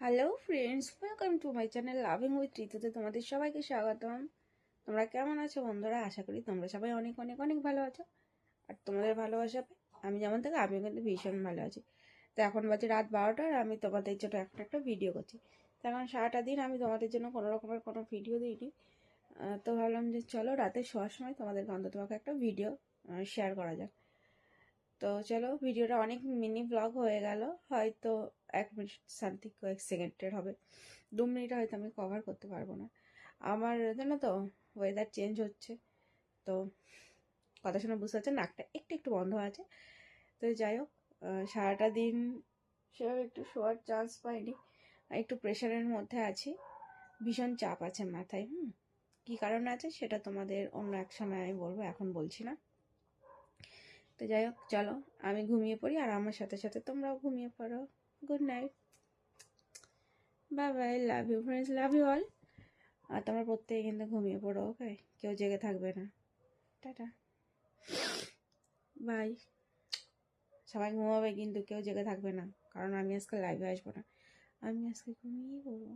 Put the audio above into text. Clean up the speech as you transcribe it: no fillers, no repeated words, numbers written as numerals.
Hello friends, welcome to my channel loving with ঋতুতে তোমাদের সবাইকে স্বাগতম। তোমরা কেমন আছো বন্ধুরা? আশা করি তোমরা সবাই অনেক অনেক অনেক ভালো আছো। আর তোমাদের ভালোবাসা আমি যেমন থেকে আমিও কিন্তু ভীষণ ভালো আছি। তো এখন বাজে রাত 12টা আর আমি তোমাদের জন্য একটা ভিডিও করছি। তো এখন সারাটা দিন আমি তোমাদের জন্য কোনো রকমের কোনো ভিডিও দিইনি। তো ভাবলাম যে চলো রাতে শোয়ার সময় তোমাদেরকে অন্তত একটা ভিডিও শেয়ার করা যাক। তো চলো, ভিডিওটা অনেক মিনি ব্লগ হয়ে গেল, হয়তো 1 মিনিট সামথিং, কয়েক সেকেন্ডের হবে। 2 মিনিট হয়তো আমি কভার করতে পারবো না। আমার জানো তো, ওয়েদার চেঞ্জ হচ্ছে, তো কথা শুনে বুঝতে পারছে নাকটা একটু একটু বন্ধ আছে। তো যাই হোক, সারাটা দিন সেভাবে একটু শোয়ার চান্স পাইনি, একটু প্রেশারের মধ্যে আছি, ভীষণ চাপ আছে মাথায়। কী কারণে আছে সেটা তোমাদের অন্য এক সময় আমি বলবো, এখন বলছি না। তো যাই হোক, চলো আমি ঘুমিয়ে পড়ি আর আমার সাথে সাথে তোমরাও ঘুমিয়ে পড়ো। Good night, bye bye, love you friends, love you all. আর তোমরা প্রত্যেকে কিন্তু ঘুমিয়ে পড়ো, ওকে? কেউ জেগে থাকবে না। Tata, bye. সবাই ঘুমাবে কিন্তু কেউ জেগে থাকবে না, কারণ আমি আজকে লাইভে আসবো না, আমি আজকে ঘুমিয়ে পড়বো।